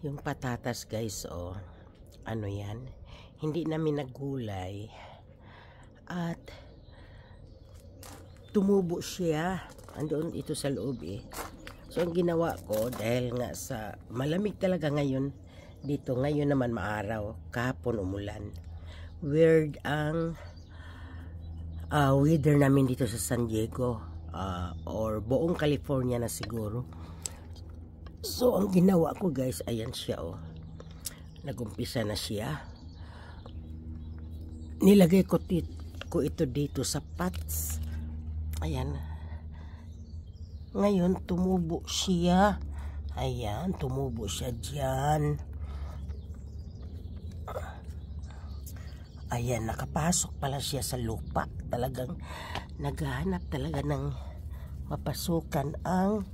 Yung patatas guys, oh, ano yan, hindi namin nagulay at tumubo siya. Andoon ito sa loob eh. So ang ginawa ko, dahil nga sa malamig talaga ngayon dito, ngayon naman maaraw, kahapon umulan. Weird ang weather namin dito sa San Diego, or buong California na siguro. So ang ginawa ko guys, ayan siya oh. Nagumpisa na siya. Nilagay ko ito dito sa pots. Ayan. Ngayon tumubo siya. Ayan, tumubo siya diyan. Ayan, nakapasok pala siya sa lupa. Talagang naghahanap talaga ng mapasukan ang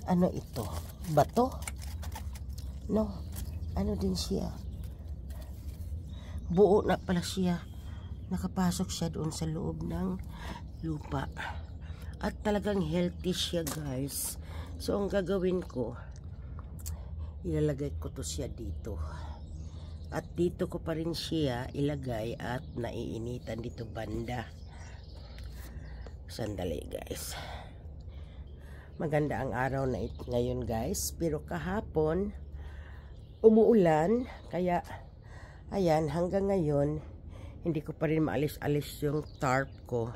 ano ito? Bato? No, ano din siya? Buo na pala siya. Nakapasok siya doon sa loob ng lupa. At talagang healthy siya guys. So ang gagawin ko, ilalagay ko to siya dito. At dito ko pa rin siya ilagay at naiinitan dito banda. Sandali guys. Maganda ang araw na ngayon guys, pero kahapon umuulan, kaya ayan, hanggang ngayon hindi ko pa rin maalis-alis yung tarp ko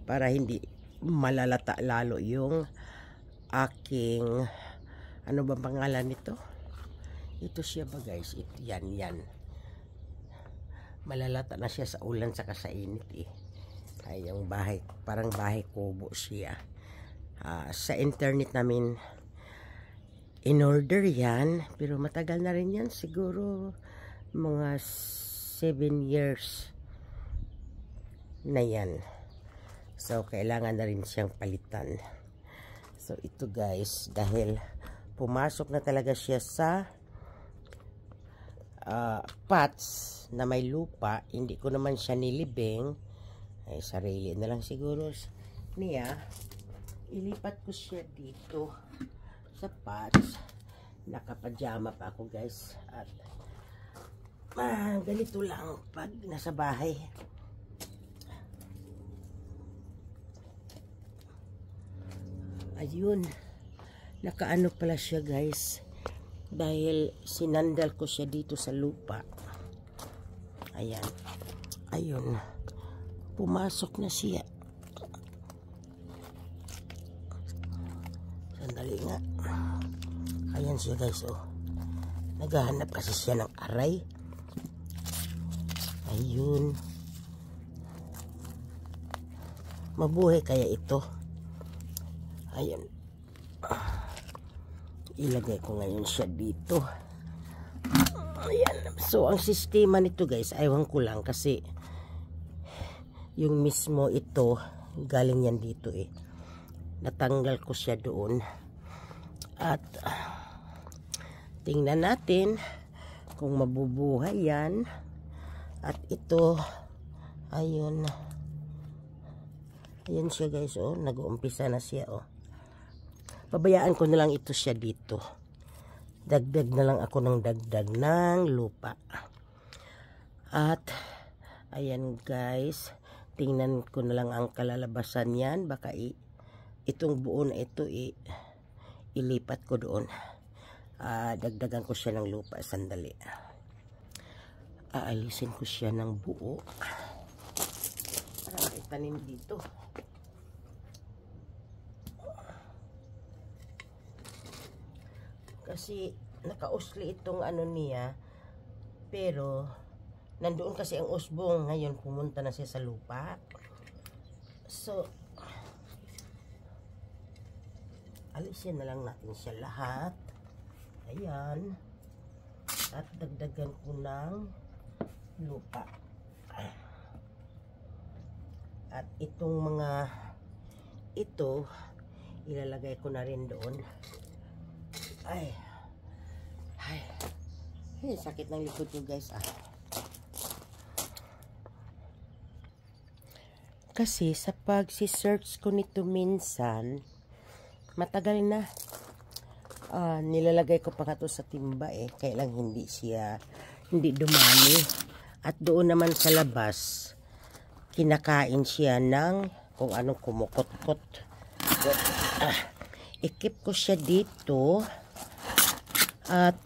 para hindi malalata lalo yung aking, ano ba pangalan nito? Ito siya ba guys? Yan. Malalata na siya sa ulan saka sa init eh. Ay, yung bahay, parang bahay kubo siya. Sa internet namin in-order yan, pero matagal na rin yan, siguro mga 7 years na yan. So kailangan na rin siyang palitan. So ito guys, dahil pumasok na talaga siya sa pots na may lupa, hindi ko naman siya nilibing, ay sarili na lang siguro niya. Ilipat ko siya dito sa pots. Nakapajama pa ako guys. At ganito lang pag nasa bahay. Ayun. Nakaano pala siya guys. Dahil sinandal ko siya dito sa lupa. Ayan. Ayun. Pumasok na siya. Sandali nga. Ayan siya guys oh. Naghahanap kasi siya ng aray. Ayun. Mabuhay kaya ito. Ayan. Ilagay ko ngayon siya dito. Ayan. So ang sistema nito guys, aywan ko lang kasi yung mismo ito galing yan dito eh. Natanggal ko siya doon. At tingnan natin kung mabubuhay yan. At ito, ayun. Ayun siya guys oh, nag-uumpisa na siya oh. Pabayaan ko na lang ito siya dito. Dagdag na lang ako ng dagdag ng lupa. At ayan guys, tingnan ko na lang ang kalalabasan yan. Baka itong buo na ito ilipat ko doon. Dagdagan ko siya ng lupa. Sandali. Aalisin ko siya ng buo para maitanim dito. Kasi nakausli itong ano niya, pero nandoon kasi ang usbong. Ngayon pumunta na siya sa lupa. So alisin na lang natin siya lahat. Ayan. At dagdagan ko ng lupa. At itong mga ito, ilalagay ko na rin doon. Ay, sakit ng likod nyo guys Kasi sa pag-search ko nito minsan, matagal na. Nilalagay ko pa nga to sa timba kaya lang hindi dumami. At doon naman sa labas, kinakain siya ng kung anong kumukot-kot. So, ikip ko siya dito at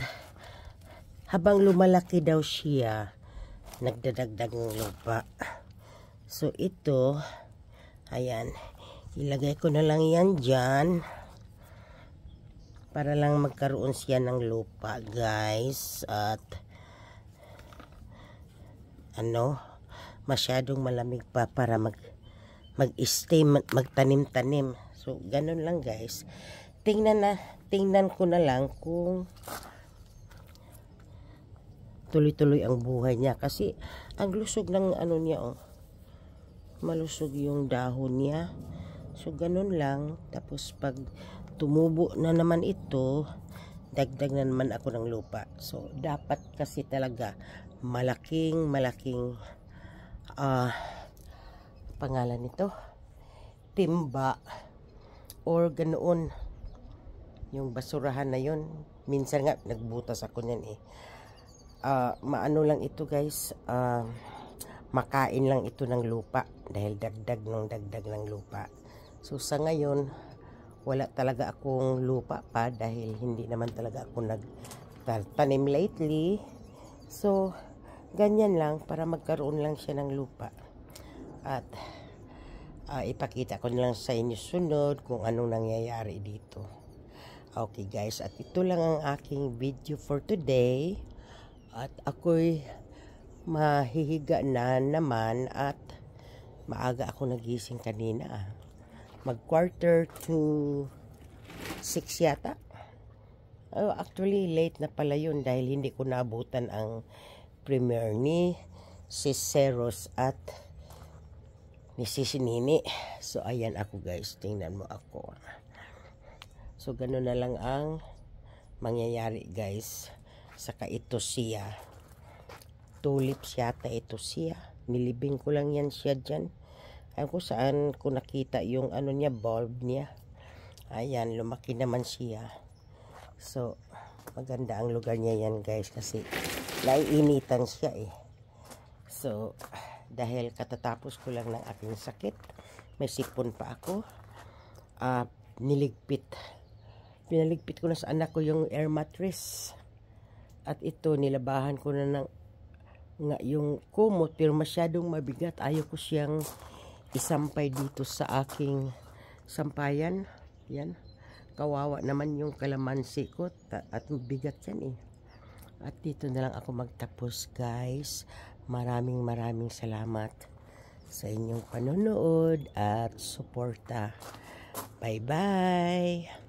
habang lumalaki daw siya, nagdadagdag ng lupa. So ito, ayan, ilagay ko na lang yan dyan para lang magkaroon siya ng lupa, guys. At masyadong malamig pa para mag-stay, magtanim-tanim. So ganun lang, guys. Tingnan ko na lang kung tuloy-tuloy ang buhay niya kasi ang lusog ng niya, malusog yung dahon niya. So ganun lang. Tapos pag tumubo na naman ito, dagdag na naman ako ng lupa. So dapat kasi talaga malaking pangalan nito, timba or ganoon yung basurahan na yun. Minsan nga nagbutas ako niyan maano lang ito, guys, makain lang ito ng lupa dahil dagdag ng lupa. So sa ngayon wala talaga akong lupa pa dahil hindi naman talaga ako nagtanim lately. So ganyan lang para magkaroon lang siya ng lupa. At ipakita ko na lang sa inyo sunod kung anong nangyayari dito. Okay, guys, at ito lang ang aking video for today. At ako'y mahihiga na naman at maaga ako nagising kanina. Mag 5:45 yata. Actually late na pala yun dahil hindi ko naabutan ang premiere ni Ceros at ni Nini. So ayan ako, guys, tingnan mo ako. So ganun na lang ang mangyayari, guys. Saka ito siya, tulips yata ito siya, nilibing ko lang yan siya dyan. Alam ko saan ko nakita yung niya, bulb niya. Ayan, lumaki naman siya. So maganda ang lugar niya yan, guys, kasi naiinitan siya So dahil katatapos ko lang ng aking sakit, may sipon pa ako, pinaligpit ko na sa anak ko yung air mattress. At ito, nilabahan ko na yung kumot, pero masyadong mabigat. Ayaw ko siyang isampay dito sa aking sampayan. Yan. Kawawa naman yung kalamansi ko at mabigat yan At dito na lang ako magtapos, guys. Maraming salamat sa inyong panonood at suporta. Bye-bye!